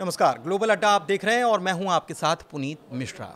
नमस्कार, ग्लोबल अड्डा आप देख रहे हैं और मैं हूं आपके साथ पुनीत मिश्रा।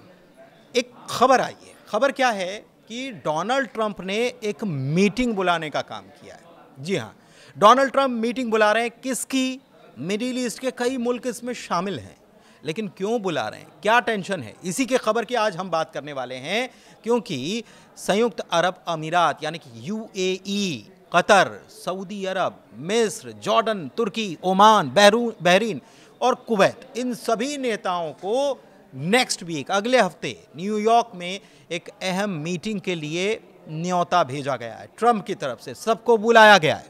एक खबर आई है। खबर क्या है कि डोनाल्ड ट्रंप ने एक मीटिंग बुलाने का काम किया है। जी हां, डोनाल्ड ट्रंप मीटिंग बुला रहे हैं। किसकी? मिडिल ईस्ट के कई मुल्क इसमें शामिल हैं। लेकिन क्यों बुला रहे हैं, क्या टेंशन है, इसी के खबर की आज हम बात करने वाले हैं। क्योंकि संयुक्त अरब अमीरात यानी कि यूएई, कतर, सऊदी अरब, मिस्र, जॉर्डन, तुर्की, ओमान, बहरीन और कुवैत, इन सभी नेताओं को नेक्स्ट वीक, अगले हफ्ते न्यूयॉर्क में एक अहम मीटिंग के लिए न्योता भेजा गया है। ट्रंप की तरफ से सबको बुलाया गया है।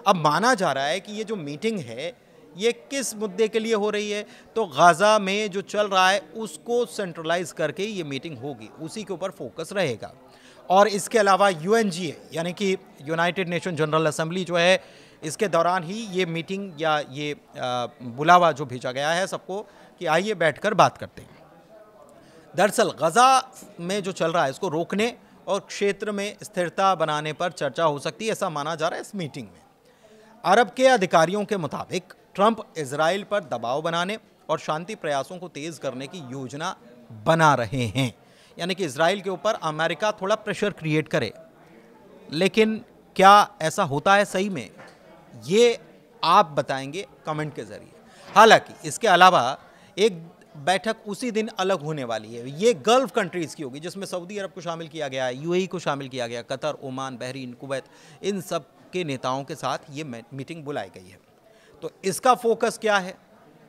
अब माना जा रहा है कि ये जो मीटिंग है ये किस मुद्दे के लिए हो रही है, तो गाज़ा में जो चल रहा है उसको सेंट्रलाइज करके ये मीटिंग होगी, उसी के ऊपर फोकस रहेगा। और इसके अलावा यूएनजीए यानी कि यूनाइटेड नेशन जनरल असेंबली जो है, इसके दौरान ही ये मीटिंग या ये बुलावा जो भेजा गया है सबको कि आइए बैठकर बात करते हैं। दरअसल गाज़ा में जो चल रहा है इसको रोकने और क्षेत्र में स्थिरता बनाने पर चर्चा हो सकती है, ऐसा माना जा रहा है इस मीटिंग में। अरब के अधिकारियों के मुताबिक ट्रंप इजराइल पर दबाव बनाने और शांति प्रयासों को तेज करने की योजना बना रहे हैं, यानी कि इजराइल के ऊपर अमेरिका थोड़ा प्रेशर क्रिएट करे। लेकिन क्या ऐसा होता है सही में, ये आप बताएंगे कमेंट के जरिए। हालांकि इसके अलावा एक बैठक उसी दिन अलग होने वाली है। ये गल्फ कंट्रीज की होगी, जिसमें सऊदी अरब को शामिल किया गया है, यूएई को शामिल किया गया, कतर, ओमान, बहरीन, कुवैत, इन सब के नेताओं के साथ ये मीटिंग बुलाई गई है। तो इसका फोकस क्या है,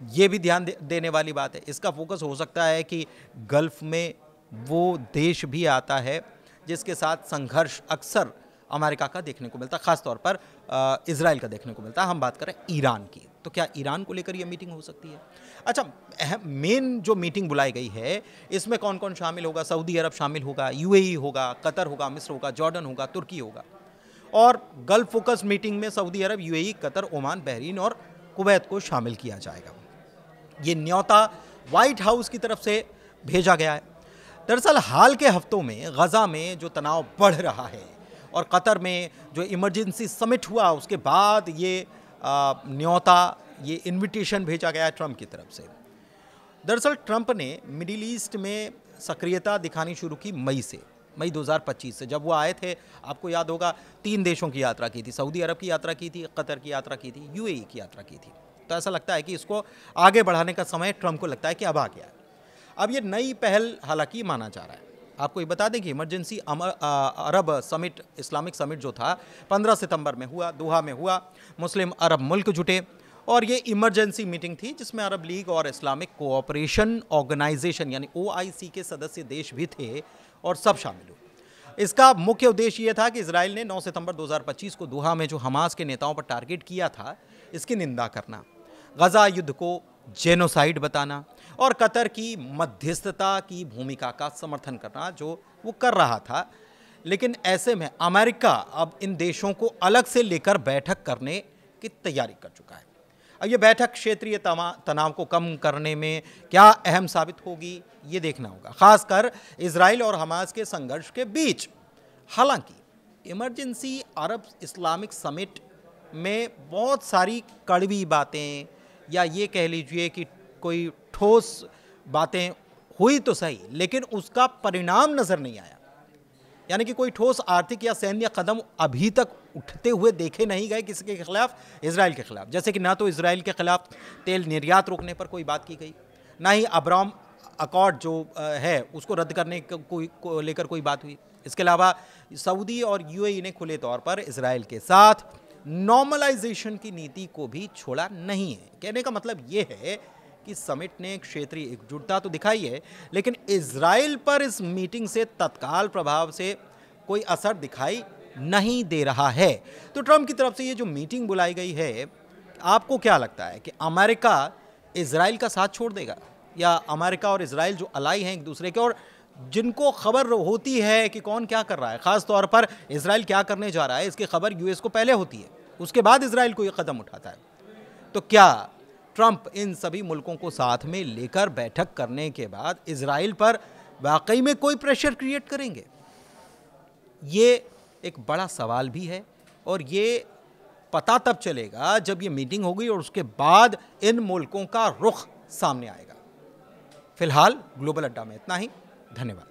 ये भी ध्यान देने वाली बात है। इसका फोकस हो सकता है कि गल्फ में वो देश भी आता है जिसके साथ संघर्ष अक्सर अमेरिका का देखने को मिलता है, खासतौर पर इजराइल का देखने को मिलता है। हम बात करें ईरान की, तो क्या ईरान को लेकर ये मीटिंग हो सकती है? अच्छा, मेन जो मीटिंग बुलाई गई है इसमें कौन कौन शामिल होगा? सऊदी अरब शामिल होगा, यूएई होगा, कतर होगा, मिस्र होगा, जॉर्डन होगा, तुर्की होगा। और गल्फ फोकस मीटिंग में सऊदी अरब, यूएई, कतर, ओमान, बहरीन और कुवैत को शामिल किया जाएगा। ये न्योता व्हाइट हाउस की तरफ से भेजा गया है। दरअसल हाल के हफ्तों में गाज़ा में जो तनाव बढ़ रहा है और कतर में जो इमरजेंसी समिट हुआ उसके बाद ये न्योता, ये इनविटेशन भेजा गया है ट्रंप की तरफ से। दरअसल ट्रंप ने मिडिल ईस्ट में सक्रियता दिखानी शुरू की मई 2025 से, जब वो आए थे। आपको याद होगा 3 देशों की यात्रा की थी, सऊदी अरब की यात्रा की थी, कतर की यात्रा की थी, यूएई की यात्रा की थी। तो ऐसा लगता है कि इसको आगे बढ़ाने का समय ट्रंप को लगता है कि अब आ गया है। अब ये नई पहल हालांकि माना जा रहा है। आपको ये बता दें कि इमरजेंसी अरब समिट, इस्लामिक समिट जो था 15 सितंबर में हुआ, दोहा में हुआ। मुस्लिम अरब मुल्क जुटे और ये इमरजेंसी मीटिंग थी जिसमें अरब लीग और इस्लामिक कोऑपरेशन ऑर्गेनाइजेशन यानी ओआईसी के सदस्य देश भी थे और सब शामिल हुए। इसका मुख्य उद्देश्य यह था कि इजराइल ने 9 सितंबर 2025 को दोहा में जो हमास के नेताओं पर टारगेट किया था, इसकी निंदा करना, गाज़ा युद्ध को जेनोसाइड बताना और कतर की मध्यस्थता की भूमिका का समर्थन करना, जो वो कर रहा था। लेकिन ऐसे में अमेरिका अब इन देशों को अलग से लेकर बैठक करने की तैयारी कर चुका है। अब ये बैठक क्षेत्रीय तनाव को कम करने में क्या अहम साबित होगी, ये देखना होगा, खासकर इजराइल और हमास के संघर्ष के बीच। हालांकि इमरजेंसी अरब इस्लामिक समिट में बहुत सारी कड़वी बातें, या ये कह लीजिए कि कोई ठोस बातें हुई तो सही, लेकिन उसका परिणाम नजर नहीं आया। यानी कि कोई ठोस आर्थिक या सैन्य कदम अभी तक उठते हुए देखे नहीं गए किसी के खिलाफ, इजराइल के खिलाफ। जैसे कि ना तो इजराइल के खिलाफ तेल निर्यात रोकने पर कोई बात की गई, ना ही अब्राम अकॉर्ड जो है उसको रद्द करने को लेकर कोई बात हुई। इसके अलावा सऊदी और यूएई ने खुले तौर पर इजराइल के साथ नॉर्मलाइजेशन की नीति को भी छोड़ा नहीं है। कहने का मतलब ये है कि समिट ने क्षेत्रीय एकजुटता तो दिखाई है, लेकिन इजराइल पर इस मीटिंग से तत्काल प्रभाव से कोई असर दिखाई नहीं दे रहा है। तो ट्रंप की तरफ से ये जो मीटिंग बुलाई गई है, आपको क्या लगता है कि अमेरिका इजराइल का साथ छोड़ देगा, या अमेरिका और इजराइल जो अलाई हैं एक दूसरे के और जिनको खबर होती है कि कौन क्या कर रहा है, खास तौर पर इजराइल क्या करने जा रहा है, इसकी खबर यूएस को पहले होती है, उसके बाद इजराइल को ये कदम उठाता है। तो क्या ट्रंप इन सभी मुल्कों को साथ में लेकर बैठक करने के बाद इजराइल पर वाकई में कोई प्रेशर क्रिएट करेंगे? ये एक बड़ा सवाल भी है और ये पता तब चलेगा जब ये मीटिंग होगी और उसके बाद इन मुल्कों का रुख सामने आएगा। फिलहाल ग्लोबल अड्डा में इतना ही। धन्यवाद।